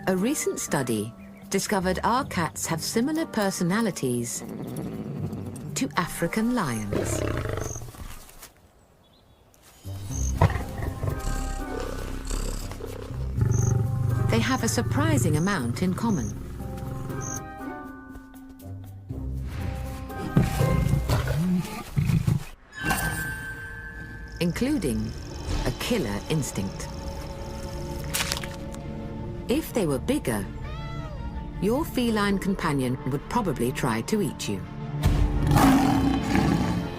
A recent study discovered our cats have similar personalities to African lions. They have a surprising amount in common. Including a killer instinct. If they were bigger, your feline companion would probably try to eat you.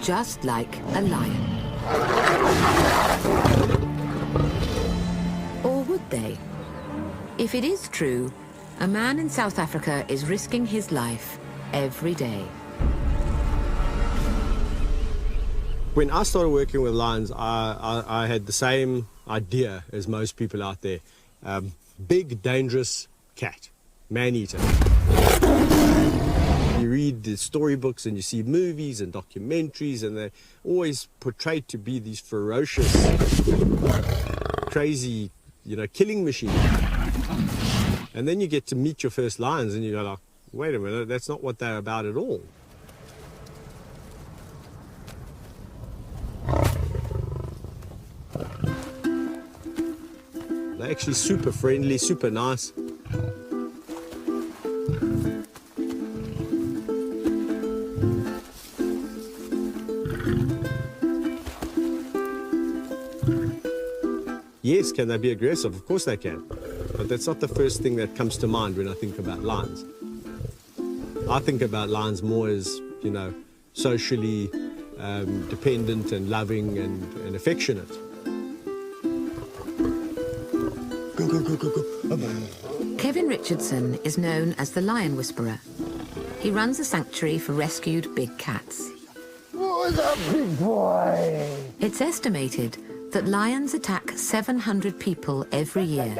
Just like a lion. Or would they? If it is true, a man in South Africa is risking his life every day. When I started working with lions, I had the same idea as most people out there. Big, dangerous cat, man-eater. You read the storybooks and you see movies and documentaries, and they're always portrayed to be these ferocious, crazy, killing machines. And then you get to meet your first lions and you're like, wait a minute, that's not what they're about at all. They're actually super friendly, super nice. Yes, can they be aggressive? Of course they can. But that's not the first thing that comes to mind when I think about lions. I think about lions more as, socially dependent and loving and affectionate. Go, go, go, go, go. Kevin Richardson is known as the Lion Whisperer. He runs a sanctuary for rescued big cats. What's up, big boy? It's estimated that lions attack 700 people every year,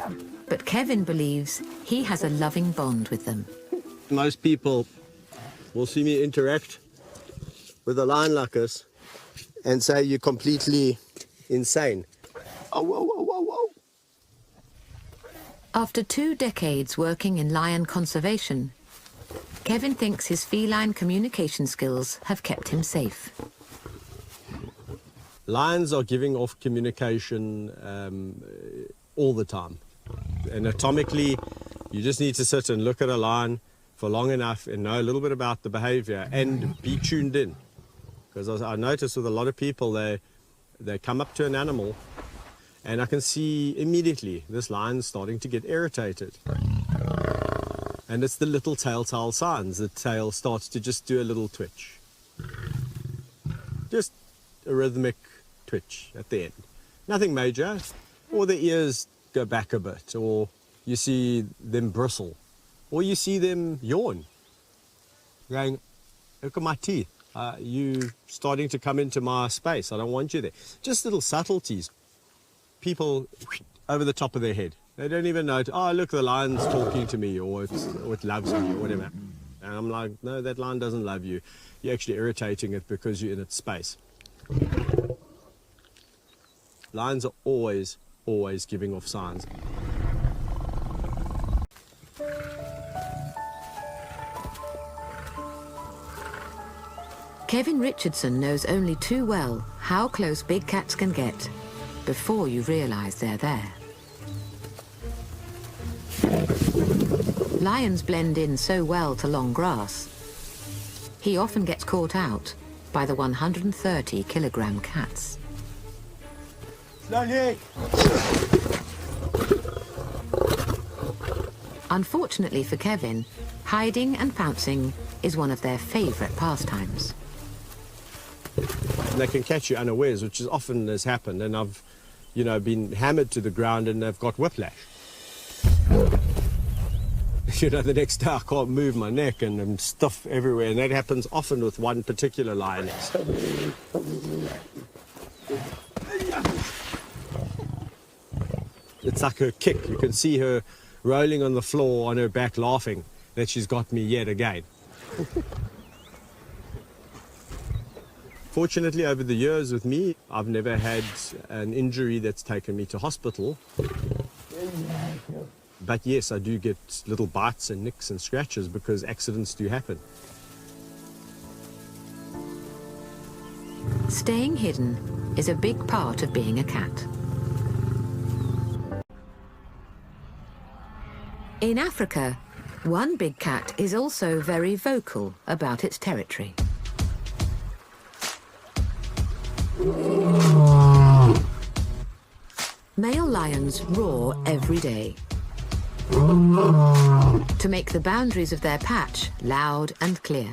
but Kevin believes he has a loving bond with them. Most people will see me interact with a lion like this and say you're completely insane. Oh, whoa, whoa, whoa, whoa. After 2 decades working in lion conservation, Kevin thinks his feline communication skills have kept him safe. Lions are giving off communication all the time. Anatomically, you just need to sit and look at a lion for long enough and know a little bit about the behavior and be tuned in. Because I notice with a lot of people, they come up to an animal and I can see immediately this lion's starting to get irritated. And it's the little telltale signs. The tail starts to just do a little twitch. Just a rhythmic twitch at the end. Nothing major. Or the ears go back a bit, or you see them bristle, or you see them yawn. Going, look at my teeth. You starting to come into my space. I don't want you there. Just little subtleties. People over the top of their head. They don't even know, oh, look, the lion's talking to me, or it loves me, or whatever. And I'm like, no, that lion doesn't love you. You're actually irritating it because you're in its space. Lions are always giving off signs. Kevin Richardson knows only too well how close big cats can get before you realize they're there. Lions blend in so well to long grass. He often gets caught out by the 130-kilogram cats. Unfortunately for Kevin, hiding and pouncing is one of their favorite pastimes. And they can catch you unawares, which is often has happened, and I've, been hammered to the ground and they've got whiplash. The next day I can't move my neck and I'm stiff everywhere, and that happens often with one particular lioness. It's like her kick. You can see her rolling on the floor on her back laughing that she's got me yet again. Fortunately, over the years with me, I've never had an injury that's taken me to hospital. But yes, I do get little bites and nicks and scratches because accidents do happen. Staying hidden is a big part of being a cat. In Africa, one big cat is also very vocal about its territory. Male lions roar every day to make the boundaries of their patch loud and clear.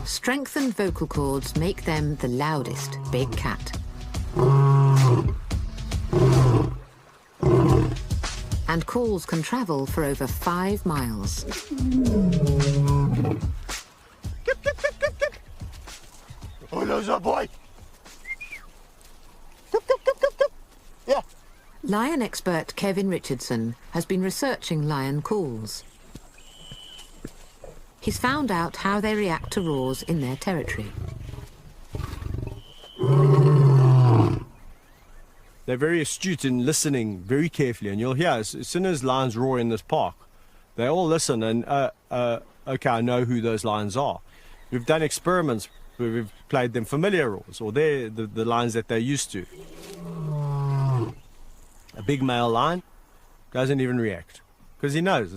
Strengthened vocal cords make them the loudest big cat. And calls can travel for over 5 miles. Oh, there's a boy. Yeah. Lion expert Kevin Richardson has been researching lion calls. He's found out how they react to roars in their territory. They're very astute in listening very carefully, and you'll hear as soon as lions roar in this park, they all listen and, okay, I know who those lions are. We've done experiments where we've played them familiar roars, or they're the lions that they're used to. A big male lion doesn't even react because he knows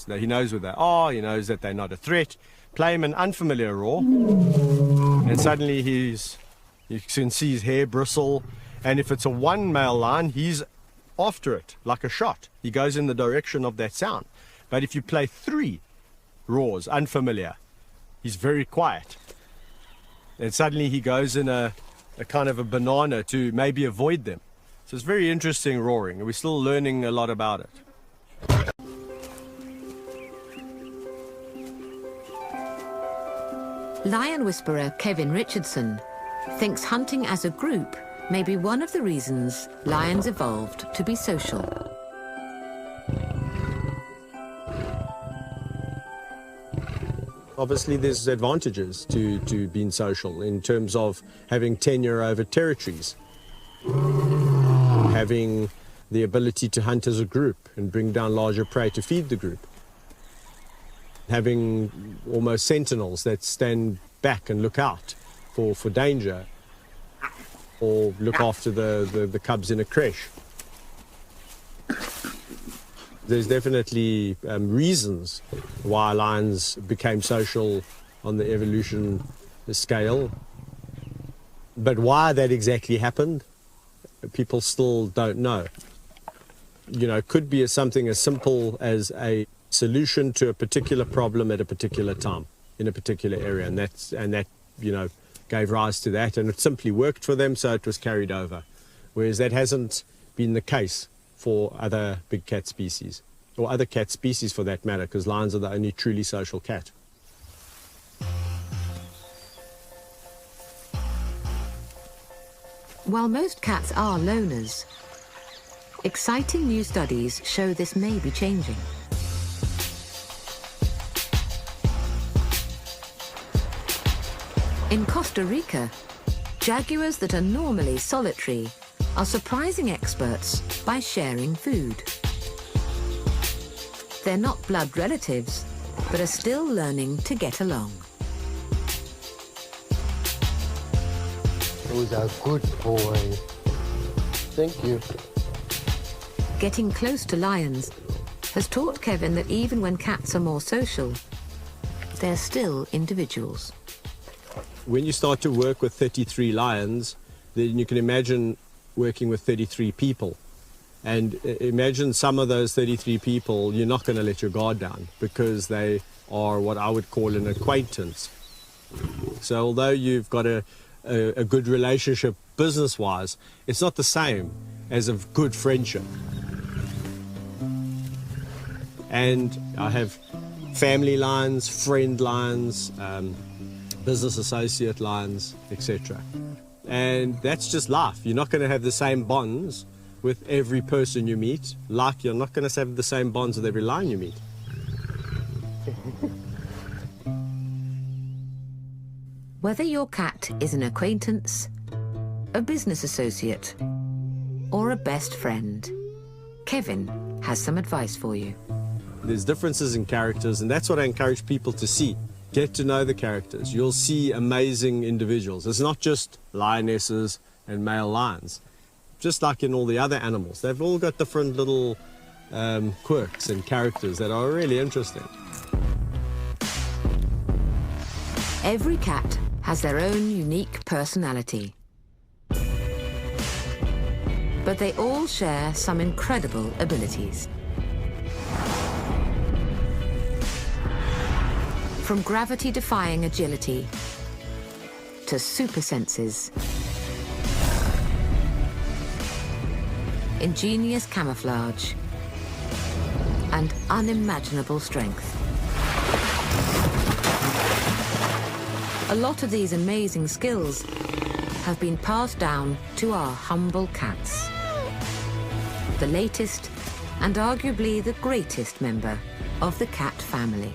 he knows who they are, he knows that they're not a threat. Play him an unfamiliar roar, and suddenly you can see his hair bristle. And if it's a one male lion, he's after it like a shot. He goes in the direction of that sound. But if you play 3 roars, unfamiliar, he's very quiet. And suddenly he goes in a kind of a banana to maybe avoid them. So it's very interesting roaring, and we're still learning a lot about it. Lion whisperer Kevin Richardson thinks hunting as a group may be one of the reasons lions evolved to be social. Obviously, there's advantages to being social in terms of having tenure over territories, having the ability to hunt as a group and bring down larger prey to feed the group, having almost sentinels that stand back and look out for danger, or look after the cubs in a creche. There's definitely reasons why lions became social on the evolution scale. But why that exactly happened, people still don't know. You know, it could be something as simple as a solution to a particular problem at a particular time in a particular area, and that you know, gave rise to that, and it simply worked for them, so it was carried over. Whereas that hasn't been the case for other big cat species, or other cat species for that matter, because lions are the only truly social cat. While most cats are loners, exciting new studies show this may be changing. In Costa Rica, jaguars that are normally solitary are surprising experts by sharing food. They're not blood relatives, but are still learning to get along. It was a good boy. Thank you. Getting close to lions has taught Kevin that even when cats are more social, they're still individuals. When you start to work with 33 lions, then you can imagine working with 33 people. And imagine some of those 33 people, you're not going to let your guard down because they are what I would call an acquaintance. So although you've got a good relationship business-wise, it's not the same as a good friendship. And I have family lions, friend lions, business associate lions, etc. And that's just life. You're not going to have the same bonds with every person you meet, like you're not going to have the same bonds with every lion you meet. Whether your cat is an acquaintance, a business associate, or a best friend, Kevin has some advice for you. There's differences in characters, and that's what I encourage people to see. Get to know the characters. You'll see amazing individuals. It's not just lionesses and male lions. Just like in all the other animals, they've all got different little quirks and characters that are really interesting. Every cat has their own unique personality. But they all share some incredible abilities. From gravity-defying agility to super senses, ingenious camouflage, and unimaginable strength. A lot of these amazing skills have been passed down to our humble cats. The latest and arguably the greatest member of the cat family.